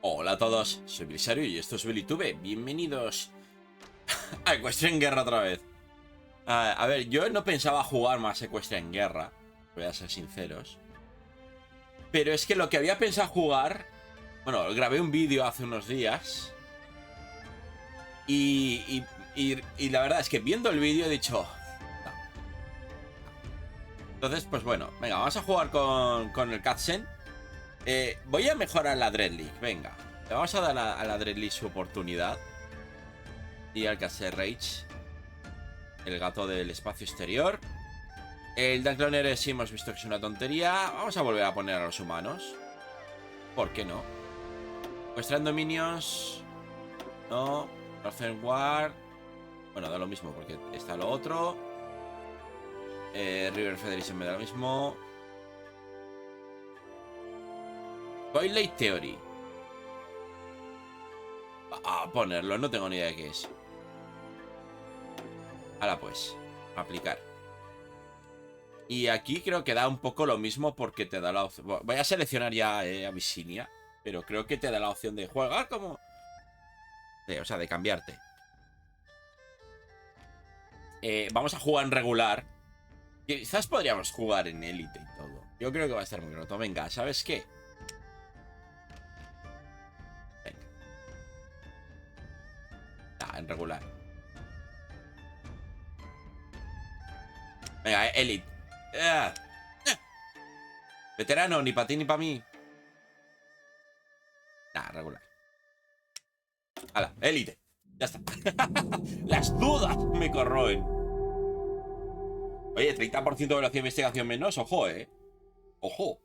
Hola a todos, soy Blisario y esto es Belitube. Bienvenidos a Equestrian Guerra otra vez. A ver, yo no pensaba jugar más Equestrian Guerra, voy a ser sinceros. Pero es que lo que había pensado jugar... Bueno, grabé un vídeo hace unos días. Y la verdad es que viendo el vídeo he dicho... No. Entonces, pues bueno, venga, vamos a jugar con el Katzen. Voy a mejorar la Dread League, venga. Le vamos a dar a la Dread League su oportunidad. Y al Caster Rage, el gato del espacio exterior. El Dunkloner sí hemos visto que es una tontería. Vamos a volver a poner a los humanos. ¿Por qué no? Muestran dominios. No. Northern War. Bueno, da lo mismo porque está lo otro. River Federation me da lo mismo. Twilight Theory. A ponerlo, no tengo ni idea de qué es. Ahora pues, aplicar. Y aquí creo que da un poco lo mismo porque te da la opción... Voy a seleccionar ya Abyssinia, pero creo que te da la opción de jugar como... o sea, de cambiarte. Vamos a jugar en regular. Quizás podríamos jugar en élite y todo. Yo creo que va a estar muy roto. Venga, ¿sabes qué? Venga. En regular. Venga, élite. Veterano, ni para ti ni para mí. Regular. Hala, élite. Ya está. Las dudas me corroen. Oye, 30% de velocidad de investigación menos. Ojo, Ojo.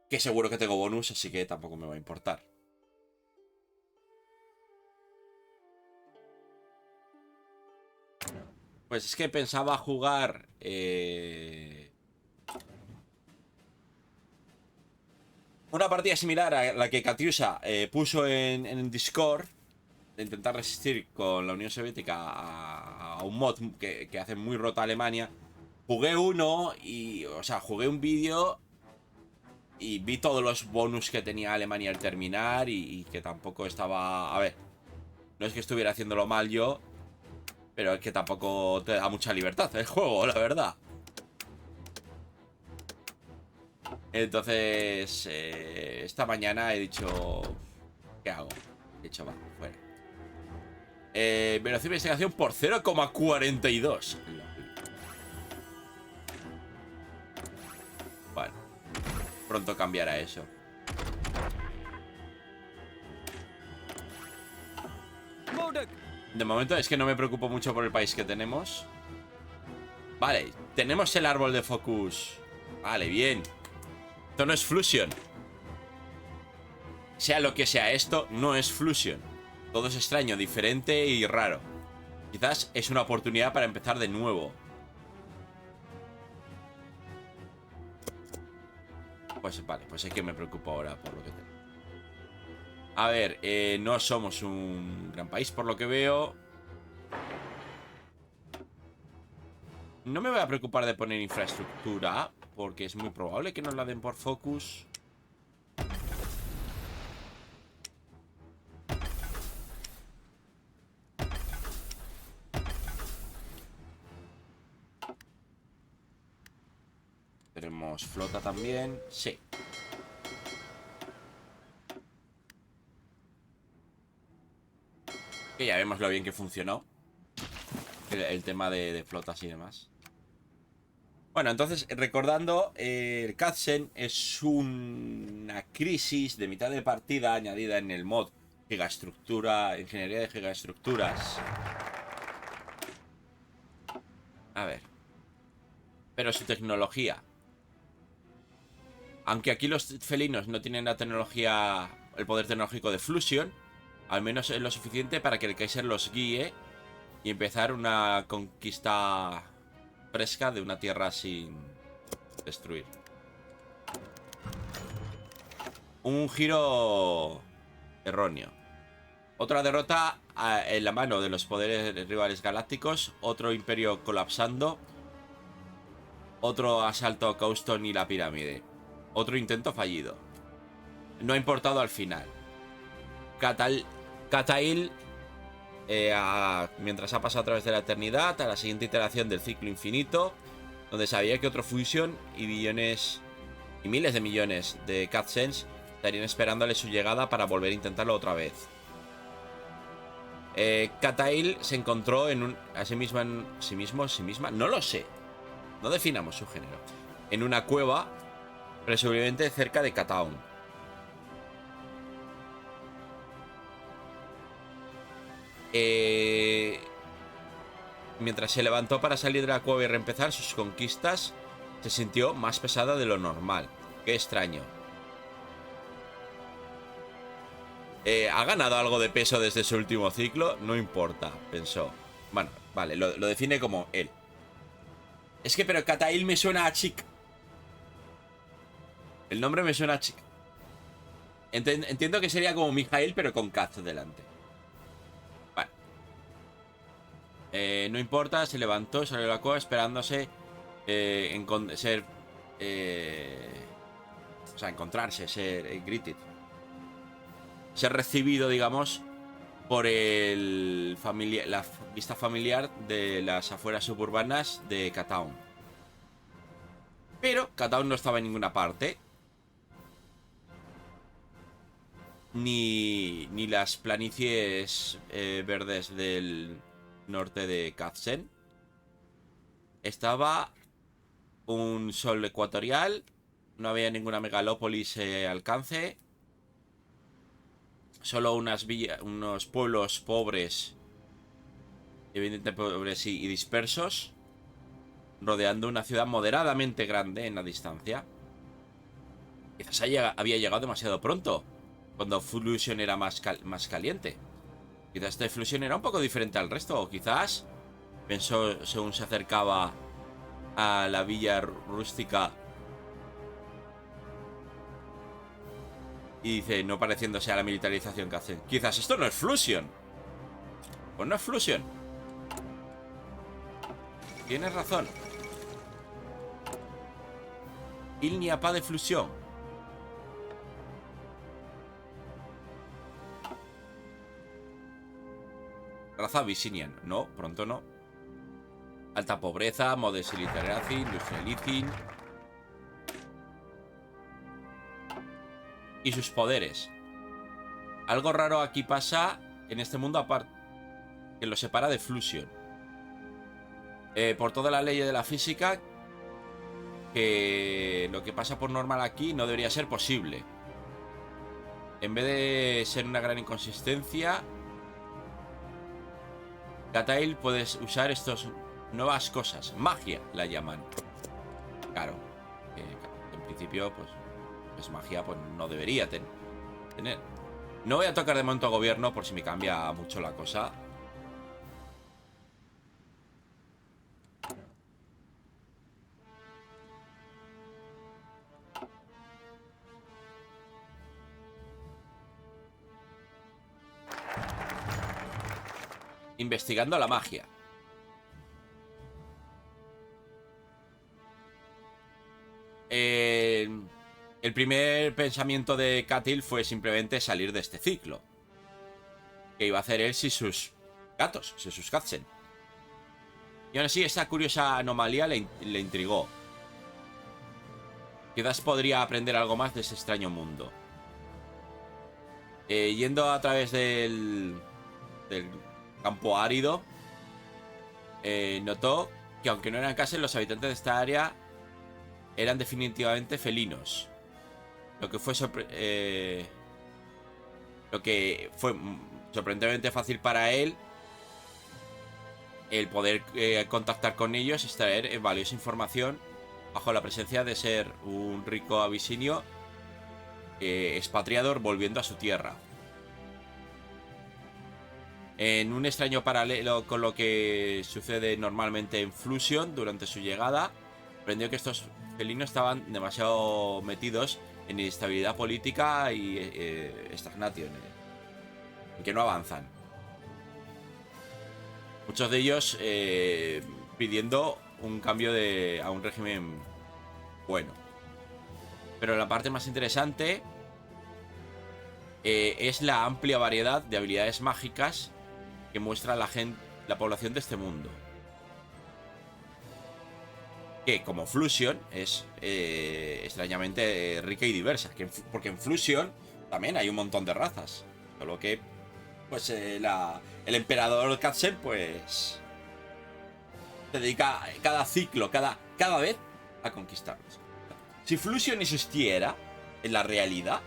Que seguro que tengo bonus, así que tampoco me va a importar. Pues es que pensaba jugar... una partida similar a la que Katyusha puso en Discord. De intentar resistir con la Unión Soviética a un mod que hace muy rota Alemania. Jugué uno y... O sea, jugué un vídeo y vi todos los bonus que tenía Alemania al terminar y que tampoco estaba... A ver, no es que estuviera haciéndolo mal yo, pero es que tampoco te da mucha libertad el juego, la verdad. Entonces, esta mañana he dicho... ¿Qué hago? He dicho, va, fuera. Velocidad de investigación por 0,42. Bueno, pronto cambiará eso. De momento es que no me preocupo mucho por el país que tenemos. Vale, tenemos el árbol de focus. Vale, bien. Esto no es Fusion. Sea lo que sea esto, no es Fusion. Todo es extraño, diferente y raro. Quizás es una oportunidad para empezar de nuevo. Pues vale, pues es que me preocupo ahora por lo que tengo. A ver, no somos un gran país por lo que veo. No me voy a preocupar de poner infraestructura, porque es muy probable que nos la den por focus. Tenemos flota también. Sí. Que ya vemos lo bien que funcionó el tema de flotas y demás. Bueno, entonces, recordando, el Katzen es una crisis de mitad de partida añadida en el mod Gigaestructura, Ingeniería de Gigaestructuras. A ver. Pero su tecnología. Aunque aquí los felinos no tienen la tecnología, el poder tecnológico de Fusion, al menos es lo suficiente para que el Kaiser los guíe y empezar una conquista fresca de una tierra sin destruir. Un giro erróneo. Otra derrota en la mano de los poderes rivales galácticos. Otro imperio colapsando. Otro asalto a Causton y la pirámide. Otro intento fallido. No ha importado al final. Katail, mientras ha pasado a través de la eternidad, a la siguiente iteración del ciclo infinito, donde sabía que otro Fusion y billones y miles de millones de cutscenes estarían esperándole su llegada para volver a intentarlo otra vez. Katail se encontró a sí misma, no lo sé. No definamos su género. En una cueva, presumiblemente cerca de Kataun. Mientras se levantó para salir de la cueva y reempezar sus conquistas, se sintió más pesada de lo normal. Qué extraño. ¿Ha ganado algo de peso desde su último ciclo? No importa, pensó. Bueno, vale, lo define como él. Es que, pero Katail me suena a chic. El nombre me suena a chic. Entiendo que sería como Mijail, pero con Kat delante. Vale. No importa, se levantó, salió de la cueva esperándose encontrarse, ser greeted. Ser recibido, digamos, por la vista familiar de las afueras suburbanas de Kataun. Pero Kataun no estaba en ninguna parte. Ni las planicies verdes del norte de Kazzen. Estaba un sol ecuatorial. No había ninguna megalópolis alcance. Solo unos pueblos pobres, evidentemente pobres y dispersos, rodeando una ciudad moderadamente grande en la distancia. Quizás había llegado demasiado pronto, cuando Fusion era más caliente. Quizás este Fusion era un poco diferente al resto, o quizás, pensó según se acercaba a la villa rústica, y dice, no pareciéndose a la militarización que hacen. Quizás esto no es Fusion. Pues no es Fusion. Tienes razón. Il n'y a pas de Fusion. Raza Visinian. No, pronto no. Alta pobreza, modest literacy, industrializing. Y sus poderes. Algo raro aquí pasa en este mundo aparte, que lo separa de Fusion. Por toda la ley de la física, que lo que pasa por normal aquí no debería ser posible. En vez de ser una gran inconsistencia, Katail puedes usar estas nuevas cosas. Magia la llaman. Claro. En principio, pues magia, pues no debería tener. No voy a tocar de momento a gobierno por si me cambia mucho la cosa. Investigando la magia. El primer pensamiento de Katil fue simplemente salir de este ciclo. ¿Qué iba a hacer él si sus gatos, si sus Katzen? Y aún así, esta curiosa anomalía le intrigó. Quizás podría aprender algo más de ese extraño mundo. Yendo a través del campo árido, notó que aunque no eran Katzen, los habitantes de esta área eran definitivamente felinos. Lo que fue sorprendentemente fácil para él el poder contactar con ellos y extraer valiosa información bajo la presencia de ser un rico abisinio expatriador volviendo a su tierra. En un extraño paralelo con lo que sucede normalmente en Fusion durante su llegada, aprendió que estos felinos estaban demasiado metidos en inestabilidad política y estagnación, en que no avanzan. Muchos de ellos pidiendo un cambio a un régimen bueno. Pero la parte más interesante es la amplia variedad de habilidades mágicas que muestra la población de este mundo. Que como Flusion es extrañamente rica y diversa. Porque en Flusion también hay un montón de razas. Solo que pues el emperador Katzen pues se dedica cada ciclo, cada vez a conquistarlos. Si Flusion existiera en la realidad,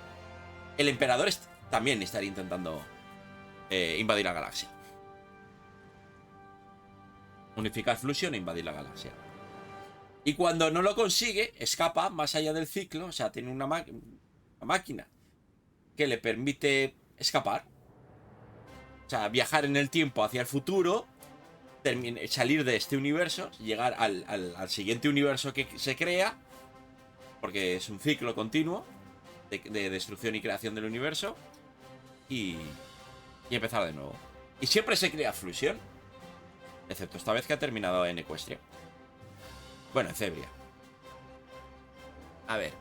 el emperador también estaría intentando invadir la galaxia. Unificar Flusion e invadir la galaxia. Y cuando no lo consigue, escapa más allá del ciclo. O sea, tiene una máquina que le permite escapar. O sea, viajar en el tiempo hacia el futuro, salir de este universo, llegar al siguiente universo que se crea, porque es un ciclo continuo de destrucción y creación del universo, y empezar de nuevo. Y siempre se crea Flusion, excepto esta vez que ha terminado en Equestria. Bueno, en Cebria. A ver.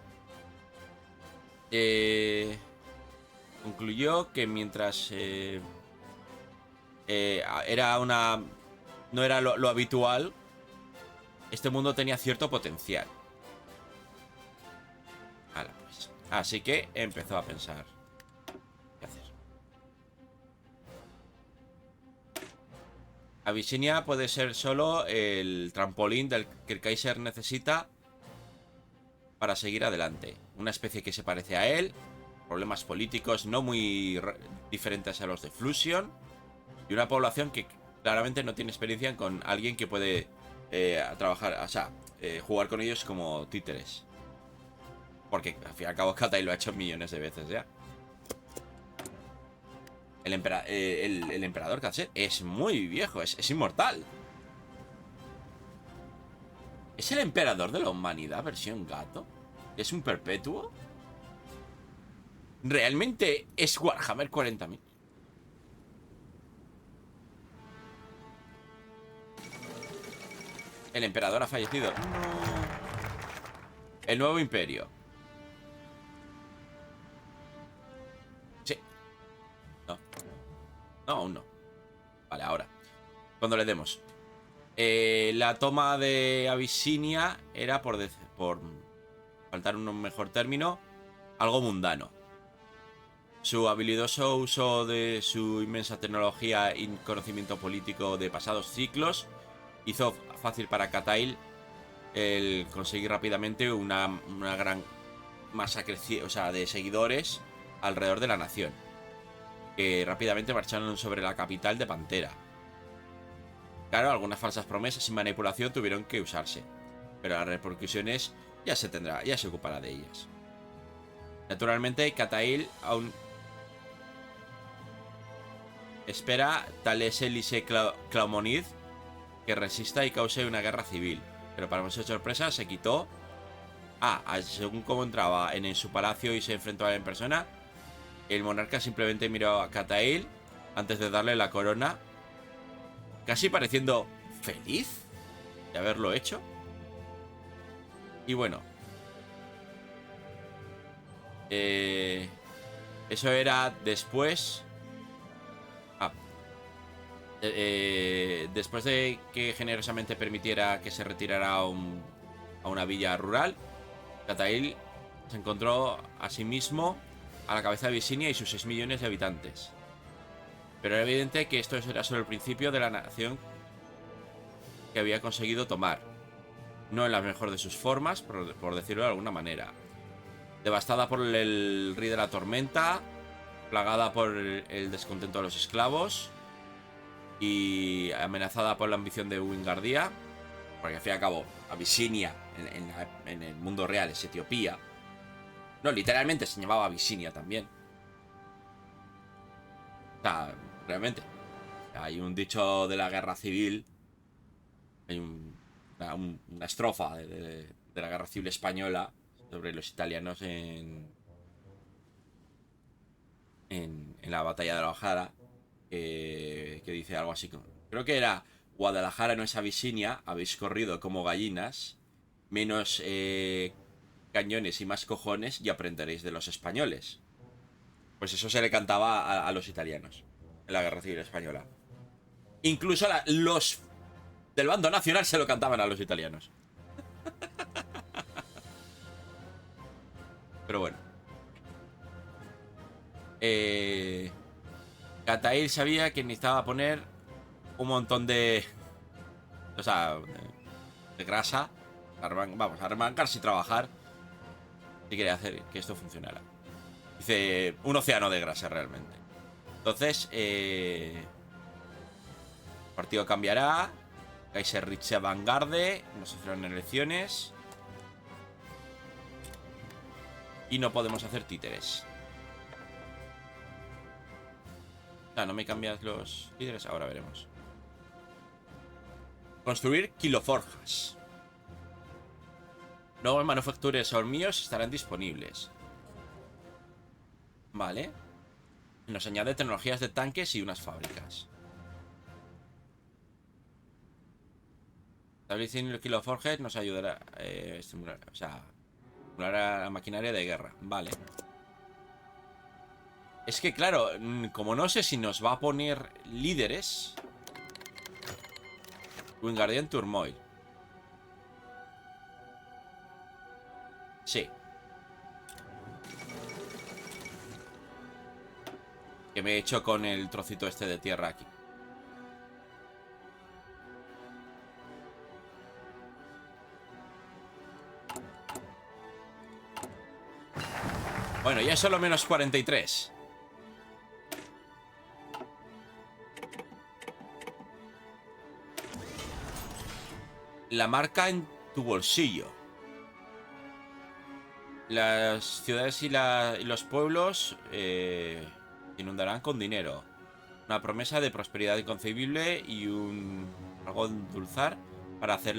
Concluyó que mientras era una... no era lo habitual, este mundo tenía cierto potencial. Ahora pues. Así que empezó a pensar qué hacer. Abisinia puede ser solo el trampolín que el Kaiser necesita para seguir adelante. Una especie que se parece a él, problemas políticos no muy diferentes a los de Flusion, y una población que claramente no tiene experiencia con alguien que puede trabajar, o sea, jugar con ellos como títeres. Porque al fin y al cabo Katai lo ha hecho millones de veces ya. El emperador Katset es muy viejo, es inmortal. ¿Es el emperador de la humanidad versión gato? ¿Es un perpetuo? ¿Realmente es Warhammer 40.000? El emperador ha fallecido. No. El nuevo imperio. Sí. No. No, aún no. Vale, ahora. Cuando le demos. La toma de Abisinia era, por faltar un mejor término, algo mundano. Su habilidoso uso de su inmensa tecnología y conocimiento político de pasados ciclos hizo fácil para Katail el conseguir rápidamente una gran masa de seguidores alrededor de la nación, que rápidamente marcharon sobre la capital de Pantera. Claro, algunas falsas promesas y manipulación tuvieron que usarse, pero las repercusiones ya se ocupará de ellas. Naturalmente, Katail aún espera tal es Elise Claumonid que resista y cause una guerra civil, pero para nuestra sorpresa se quitó. Según cómo entraba en su palacio y se enfrentó a él en persona, el monarca simplemente miró a Katail antes de darle la corona, casi pareciendo feliz de haberlo hecho. Y bueno, eso era después. Después de que generosamente permitiera que se retirara a una villa rural, Katail se encontró a sí mismo a la cabeza de Abisinia y sus 6 millones de habitantes. Pero era evidente que esto era solo el principio de la nación que había conseguido tomar. No en la mejor de sus formas, por decirlo de alguna manera. Devastada por el rey de la tormenta, plagada por el descontento de los esclavos y amenazada por la ambición de Wingardia, porque al fin y al cabo Abisinia en el mundo real es Etiopía. No, literalmente se llamaba Abisinia también. O sea, realmente hay un dicho de la guerra civil. Hay una estrofa de la guerra civil española sobre los italianos en la batalla de la Ojara, que dice algo así como, creo que era: Guadalajara no es Abisinia, habéis corrido como gallinas, menos cañones y más cojones y aprenderéis de los españoles. Pues eso se le cantaba a los italianos en la Guerra Civil Española. Incluso los del bando nacional se lo cantaban a los italianos. Pero bueno. Katail sabía que necesitaba poner un montón de... O sea, de grasa. Vamos, a arrancarse y trabajar. Si quería hacer que esto funcionara. Dice, un océano de grasa realmente. Entonces, el partido cambiará. Kaiserreich se vanguarde. Nos hicieron elecciones. Y no podemos hacer títeres. No me cambias los títeres. Ahora veremos. Construir kiloforjas. Nuevos manufactures hormíos estarán disponibles. Vale. Nos añade tecnologías de tanques y unas fábricas. Estableciendo el kiloforges nos ayudará estimular, o sea, estimular a la maquinaria de guerra. Vale. Es que claro, como no sé si nos va a poner líderes. Wingardium Turmoil. Sí. Que me he hecho con el trocito este de tierra aquí. Bueno, ya es solo menos 43. La marca en tu bolsillo. Las ciudades y los pueblos inundarán con dinero. Una promesa de prosperidad inconcebible y algo endulzar para hacer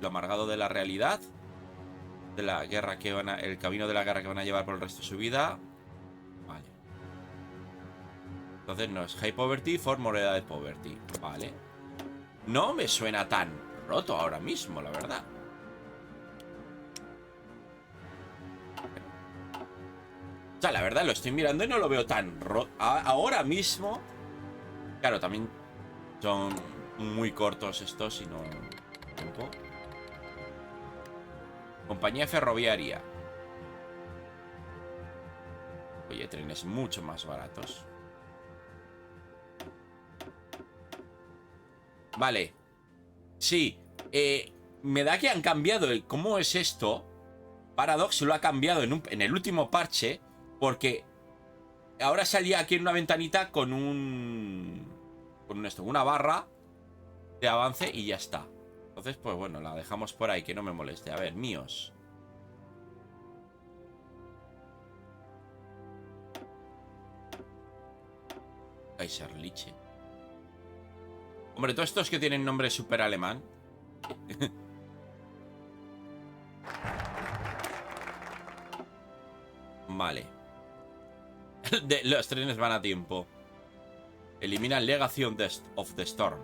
lo amargado de la realidad. De la guerra que el camino de la guerra que van a llevar por el resto de su vida. Vale. Entonces no es High Poverty for Moneda de Poverty. Vale. No me suena tan roto ahora mismo, la verdad. O sea, la verdad lo estoy mirando y no lo veo tan roto. Ahora mismo. Claro, también son muy cortos estos y no... Tiempo. Compañía ferroviaria. Oye, trenes mucho más baratos. Vale. Sí. Me da que han cambiado el cómo es esto. Paradox lo ha cambiado en el último parche. Porque ahora salía aquí en una ventanita con una barra de avance y ya está. Entonces, pues bueno, la dejamos por ahí, que no me moleste. A ver, míos. Kaiserliche. Hombre, todos estos que tienen nombre súper alemán. Vale. Los trenes van a tiempo. Elimina Legacy of the Storm.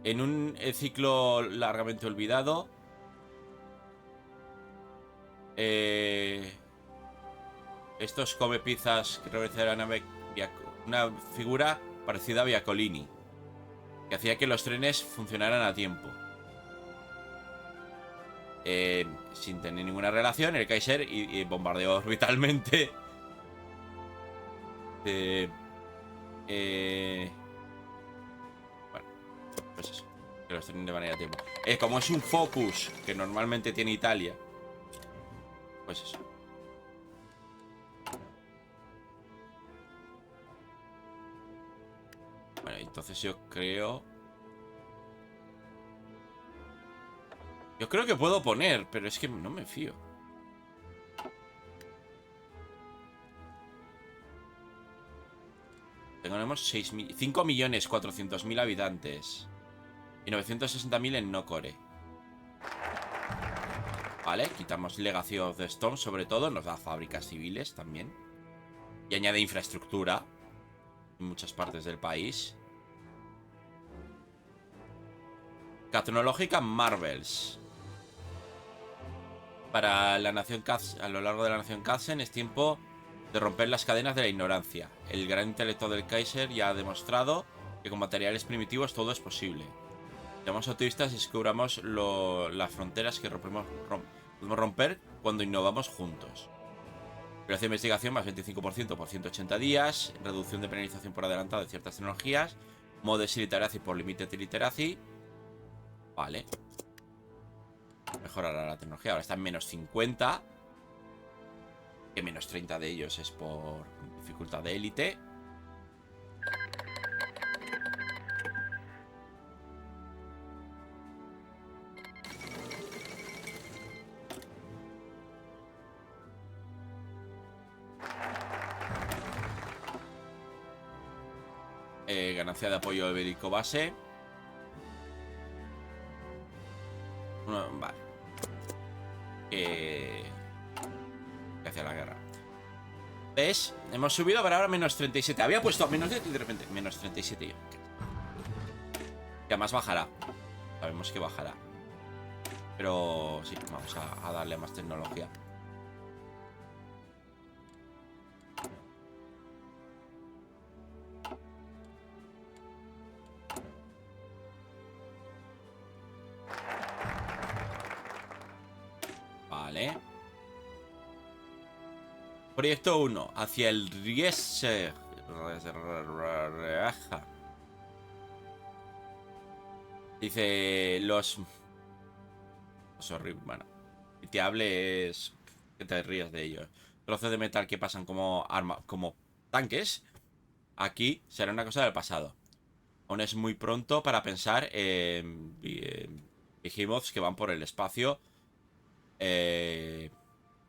En un ciclo largamente olvidado. Estos come pizzas que representan una figura parecida a Viacolini, que hacía que los trenes funcionaran a tiempo. Sin tener ninguna relación, el Kaiser y bombardeó orbitalmente. Bueno, pues eso. Que los trenes van a ir a tiempo. Como es un focus que normalmente tiene Italia, pues eso. Bueno, entonces yo creo que puedo poner, pero es que no me fío. Tenemos 5.400.000 habitantes y 960.000 en Nocore. Vale, quitamos Legacy of the Storm sobre todo. Nos da fábricas civiles también. Y añade infraestructura en muchas partes del país. Tecnológica Marvels. Para la nación Katzen, a lo largo de la nación Katzen es tiempo de romper las cadenas de la ignorancia. El gran intelecto del Kaiser ya ha demostrado que con materiales primitivos todo es posible. Seamos optimistas y descubramos las fronteras que podemos romper cuando innovamos juntos. Precio de investigación más 25% por 180 días. Reducción de penalización por adelantado de ciertas tecnologías. Modes Iliteracy por Limited Iliteracy. Vale. Mejorará la tecnología. Ahora está en menos 50. Que menos 30 de ellos es por dificultad de élite. Ganancia de apoyo ibérico base. Vale. Hacia la guerra. ¿Ves? Hemos subido para ahora menos 37. Había puesto a menos 10 y de repente menos 37 yo. Que además bajará. Sabemos que bajará. Pero sí, vamos a darle más tecnología. Vale. Proyecto 1. Hacia el Riese. Dice los horribles. Bueno, y te hable es que te rías de ellos. Trozos de metal que pasan como como tanques. Aquí será una cosa del pasado. Aún es muy pronto para pensar en behemoths que van por el espacio,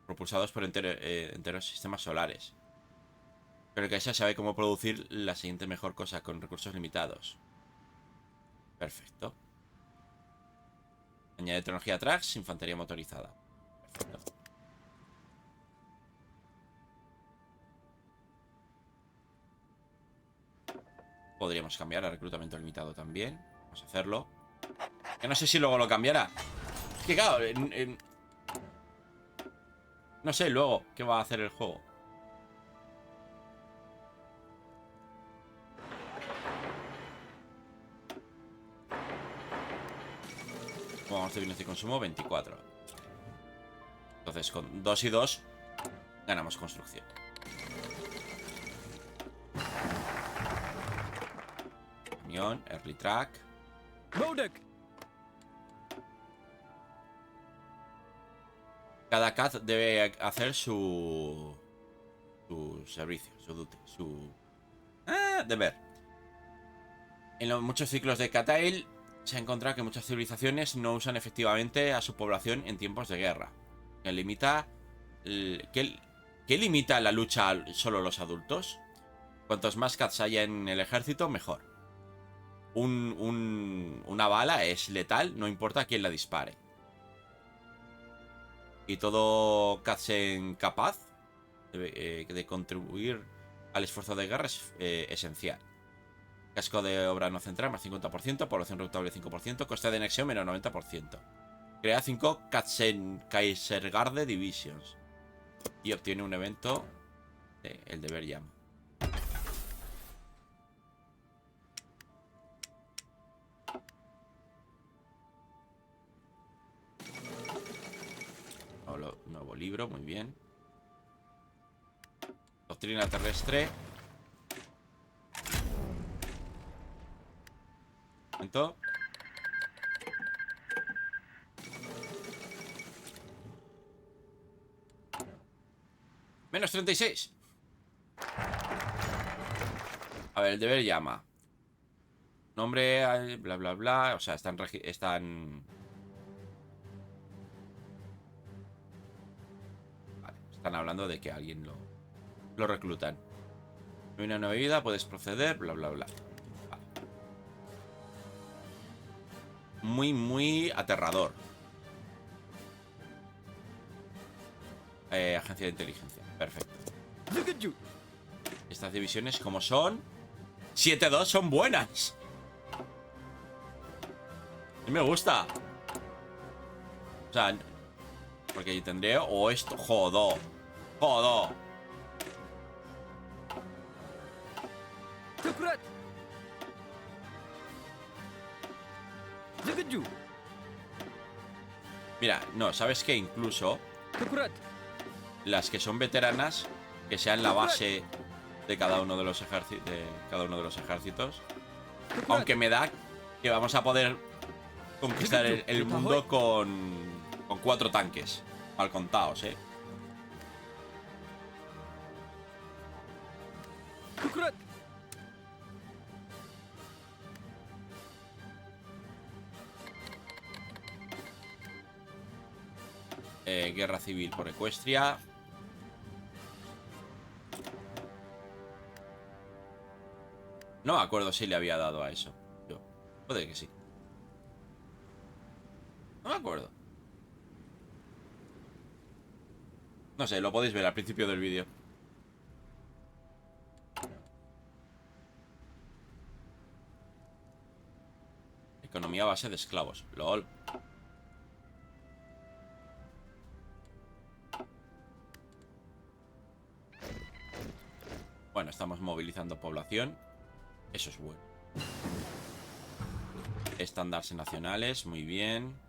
propulsados por enteros sistemas solares. Pero que esa sabe cómo producir la siguiente mejor cosa con recursos limitados. Perfecto. Añade tecnología Trax, infantería motorizada. Perfecto. Podríamos cambiar a reclutamiento limitado también. Vamos a hacerlo. Que no sé si luego lo cambiará. Es que claro, no sé luego qué va a hacer el juego. Vamos de bienes de consumo 24. Entonces con 2 y 2 ganamos construcción. Camión, early track. Cada cat debe hacer su servicio, su duty, su deber. En los muchos ciclos de Catail se ha encontrado que muchas civilizaciones no usan efectivamente a su población en tiempos de guerra. Que limita ¿qué limita la lucha a solo los adultos? Cuantos más cats haya en el ejército, mejor. Una bala es letal, no importa quién la dispare. Y todo Katzen capaz de contribuir al esfuerzo de guerra es esencial. Casco de obra no central más 50%, población rentable 5%, coste de anexión menos 90%. Crea 5 Katzen Kaisergarde Divisions. Y obtiene un evento de el deber llama. Nuevo libro, muy bien. Doctrina terrestre. Momento. Menos 36. A ver, el deber llama. Nombre, bla, bla, bla. O sea, están... Vale, están hablando de que alguien lo reclutan. Hay una nueva vida, puedes proceder, bla, bla, bla. Vale. Muy, muy aterrador. Agencia de inteligencia. Perfecto. Estas divisiones, como son 7-2, son buenas. Y me gusta. O sea, Porque ahí tendré o esto. Jodo. Jodo. Mira, no, ¿sabes qué? Incluso las que son veteranas, que sean la base de cada uno de los ejércitos. Aunque me da que vamos a poder conquistar el mundo con 4 tanques. Mal contados, ¿eh? Guerra civil por Ecuestria. No me acuerdo si le había dado a eso. Yo. Puede que sí. No me acuerdo. No sé, lo podéis ver al principio del vídeo. Economía a base de esclavos. LOL. Bueno, estamos movilizando población. Eso es bueno. Estándares nacionales, muy bien.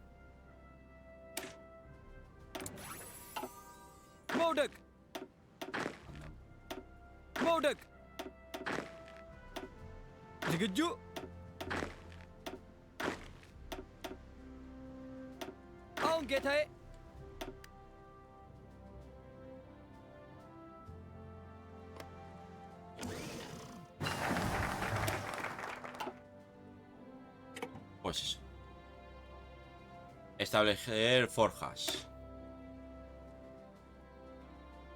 Pues eso. Establecer forjas.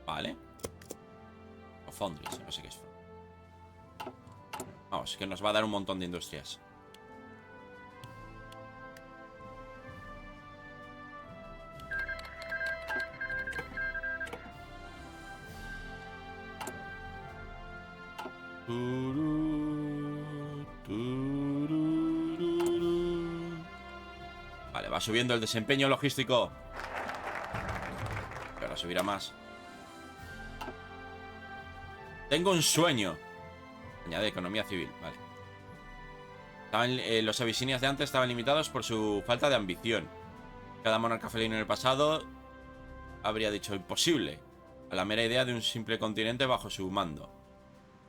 Vale. O foundries, no sé qué es. Vamos, que nos va a dar un montón de industrias. Vale, va subiendo el desempeño logístico. Que ahora subirá más. Tengo un sueño. Añade economía civil, vale. Los abisinias de antes estaban limitados por su falta de ambición. Cada monarca felino en el pasado habría dicho imposible a la mera idea de un simple continente bajo su mando.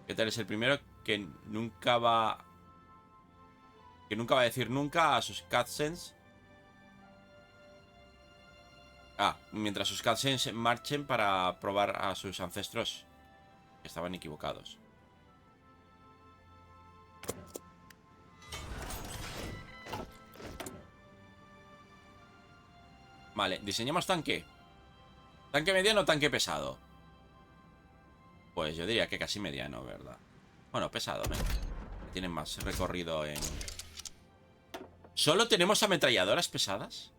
¿Qué tal es el primero que nunca va a decir nunca a sus cutscenes? Mientras sus cutscenes marchen para probar a sus ancestros que estaban equivocados. Vale, diseñamos tanque. ¿Tanque mediano o tanque pesado? Pues yo diría que casi mediano, ¿verdad? Bueno, pesado, venga. Tienen más recorrido en... ¿Solo tenemos ametralladoras pesadas?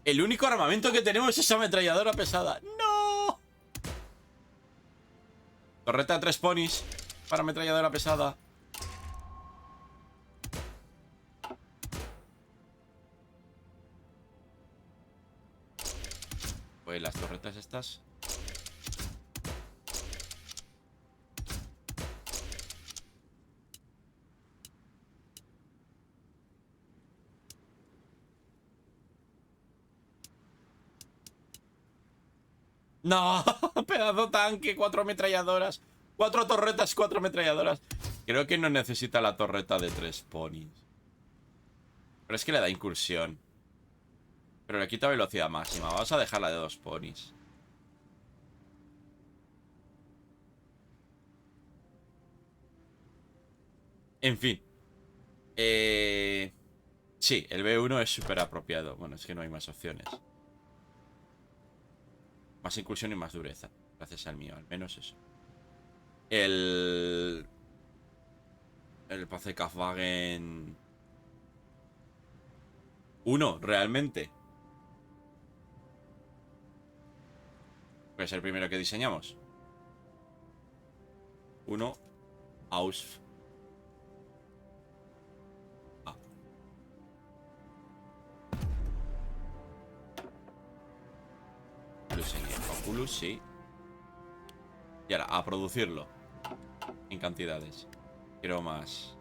El único armamento que tenemos es ametralladora pesada. ¡No! Torreta de 3 ponis para ametralladora pesada. Pues las torretas estas... ¡No! Pedazo tanque, 4 ametralladoras. 4 torretas, 4 ametralladoras. Creo que no necesita la torreta de 3 ponis. Pero es que le da incursión. Pero le quita velocidad máxima. Vamos a dejarla de 2 ponis. En fin. Sí, el B1 es súper apropiado. Bueno, es que no hay más opciones. Más incursión y más dureza. Gracias al mío, al menos eso. El Pazekafwagen 1, realmente. Es el primero que diseñamos. 1 Aus. Ulus, sí. Y ahora, a producirlo. En cantidades. Quiero más.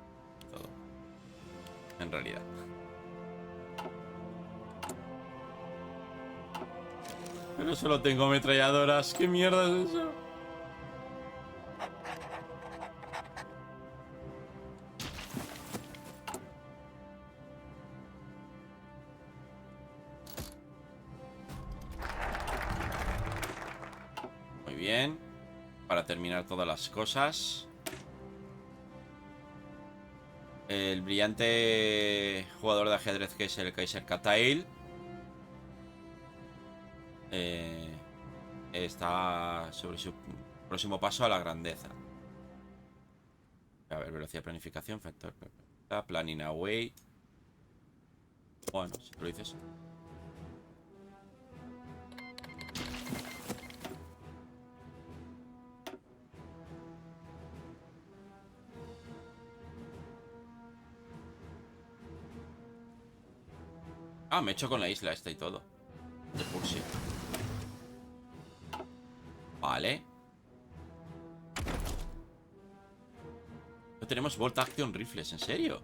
Todo. En realidad. Pero solo tengo ametralladoras. ¿Qué mierda es eso? Muy bien. Para terminar todas las cosas. El brillante jugador de ajedrez que es el Kaiser Katail. Está sobre su próximo paso a la grandeza. A ver, velocidad de planificación, factor planning away. Bueno, si lo dices. Ah, me he hecho con la isla esta y todo. De Pursi. Vale. No tenemos Bolt Action Rifles, ¿en serio?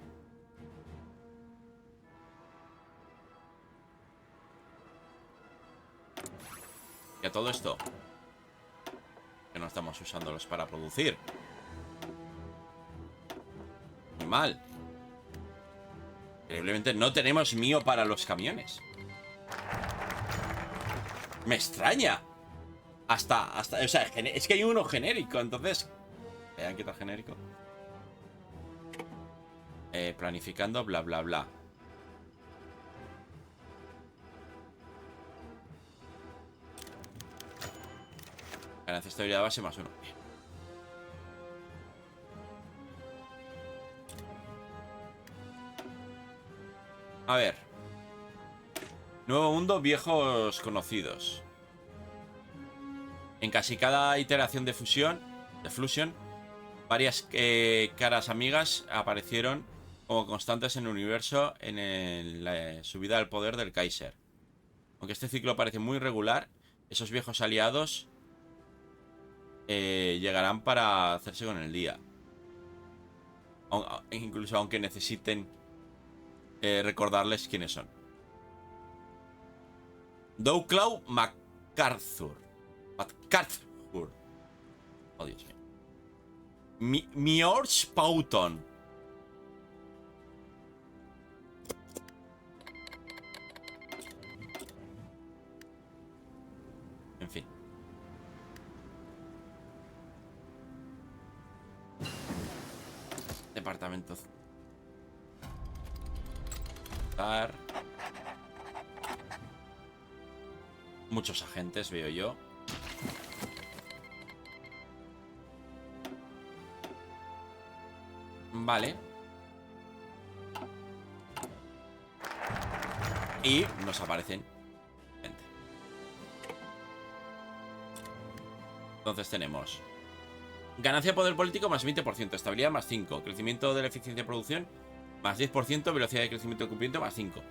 Y a todo esto, que no estamos usándolos para producir. Muy mal. Increíblemente no tenemos mío para los camiones. Me extraña. Hasta, o sea, es que hay uno genérico, entonces. ¿Han quitado genérico? Planificando, bla, bla, bla. Ganancia de estabilidad base más 1. A ver. Nuevo mundo, viejos conocidos. En casi cada iteración de fusión, varias caras amigas aparecieron como constantes en el universo en la subida al poder del Kaiser. Aunque este ciclo parece muy irregular, esos viejos aliados llegarán para hacerse con el día. Incluso aunque necesiten recordarles quiénes son. Douclaw MacArthur. Oh, Dios mío. Miorge Pauton. En fin. Departamento. Muchos agentes veo yo. Vale. Y nos aparecen gente. Entonces tenemos ganancia de poder político más 20%, estabilidad más 5, crecimiento de la eficiencia de producción más 10%, velocidad de crecimiento de cumplimiento más 5.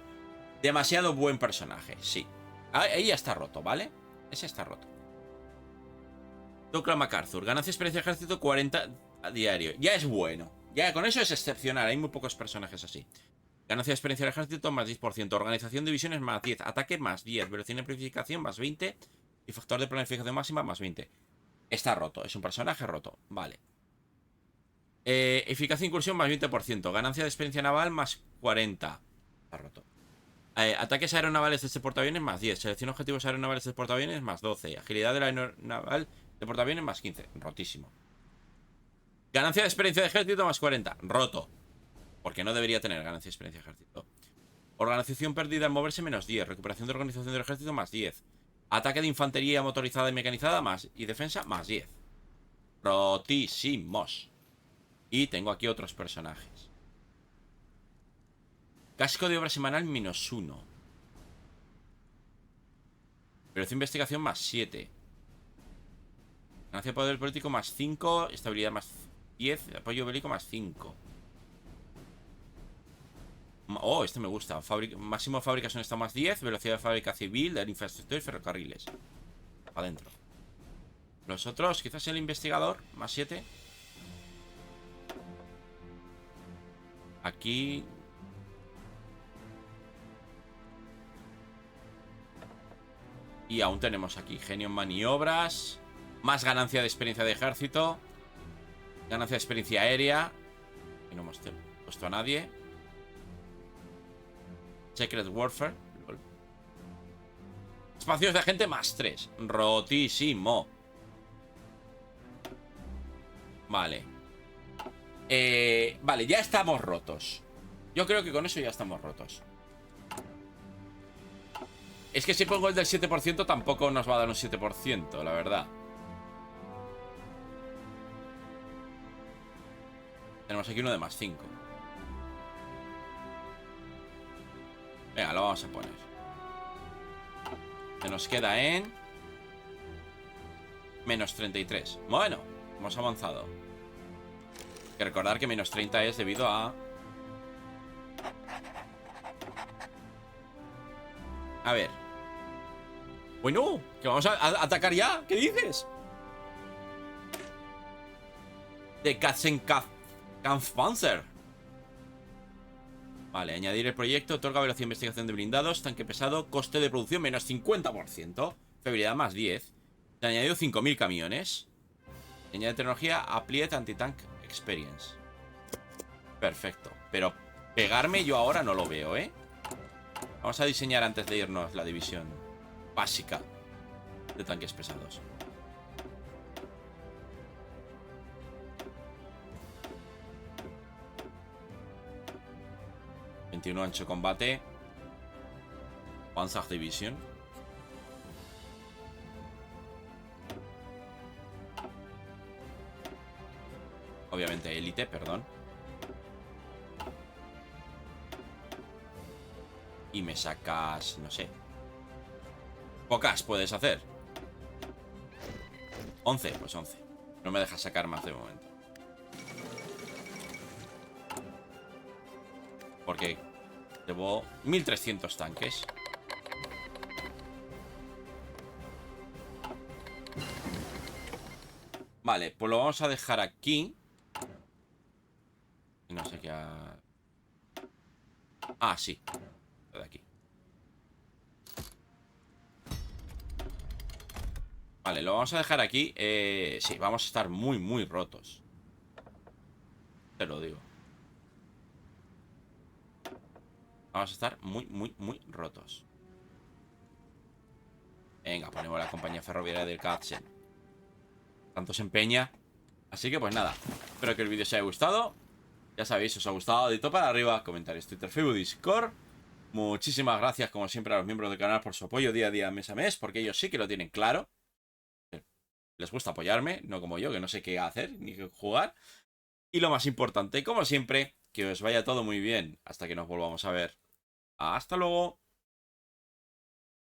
Demasiado buen personaje, sí. Ahí ya está roto, ¿vale? Ese está roto. Douclaw MacArthur, ganancia de experiencia de ejército 40 a diario. Ya es bueno. Ya con eso es excepcional. Hay muy pocos personajes así. Ganancia de experiencia del ejército más 10%. Organización de divisiones más 10. Ataque más 10. Velocidad de planificación más 20. Y factor de planificación máxima más 20. Está roto. Es un personaje roto. Vale. Eficacia de incursión más 20%. Ganancia de experiencia naval más 40. Está roto. Ataques aeronavales de este portaaviones más 10. Selección objetivos aeronavales de este portaaviones más 12. Agilidad de la aeronaval de portaaviones más 15. Rotísimo. Ganancia de experiencia de ejército más 40. Roto. Porque no debería tener ganancia de experiencia de ejército. Organización perdida al moverse menos 10. Recuperación de organización del ejército más 10. Ataque de infantería motorizada y mecanizada más. Y defensa más 10. Rotísimos. Y tengo aquí otros personajes. Casco de obra semanal menos 1. Velocidad de investigación más 7. Ganancia de poder político más 5. Estabilidad más 10. Apoyo bélico más 5. Oh, este me gusta. Máximo de fabricación está más 10. Velocidad de fábrica civil, de infraestructura y ferrocarriles. Adentro. Los otros, quizás el investigador, más 7. Aquí... Y aún tenemos aquí genio en maniobras. Más ganancia de experiencia de ejército. Ganancia de experiencia aérea. Y no hemos puesto a nadie. Secret Warfare. Espacios de gente más 3. Rotísimo. Vale. Vale, ya estamos rotos. Yo creo que con eso ya estamos rotos. Es que si pongo el del 7% tampoco nos va a dar un 7%, la verdad. Tenemos aquí uno de más 5. Venga, lo vamos a poner. Se nos queda en... menos 33. Bueno, hemos avanzado. Hay que recordar que menos 30 es debido a... A ver. Bueno, que vamos a atacar ya. ¿Qué dices? De Kampfpanzer. Vale, añadir el proyecto. Otorga velocidad de investigación de blindados. Tanque pesado. Coste de producción menos 50%. Fiabilidad más 10. Se han añadido 5000 camiones. Añade tecnología. Applied Anti-Tank Experience. Perfecto. Pero pegarme yo ahora no lo veo, ¿eh? Vamos a diseñar antes de irnos la división básica de tanques pesados. ...21 ancho combate. Panzer Division. Obviamente élite, perdón. Y me sacas, no sé, pocas puedes hacer. 11, pues 11. No me dejas sacar más de momento. Porque llevo 1300 tanques. Vale, pues lo vamos a dejar aquí. Y no sé qué... Ah, sí. De aquí. Vale, lo vamos a dejar aquí. Sí, vamos a estar muy, muy rotos. Te lo digo. Vamos a estar muy, muy, muy rotos. Venga, ponemos la compañía ferroviaria del Katzen. Tanto se empeña. Así que pues nada. Espero que el vídeo os haya gustado. Ya sabéis, si os ha gustado, dedito para arriba, comentarios, Twitter, Facebook, Discord. Muchísimas gracias, como siempre, a los miembros del canal por su apoyo día a día, mes a mes, porque ellos sí que lo tienen claro. Les gusta apoyarme, no como yo, que no sé qué hacer ni qué jugar. Y lo más importante, como siempre, que os vaya todo muy bien hasta que nos volvamos a ver. ¡Hasta luego!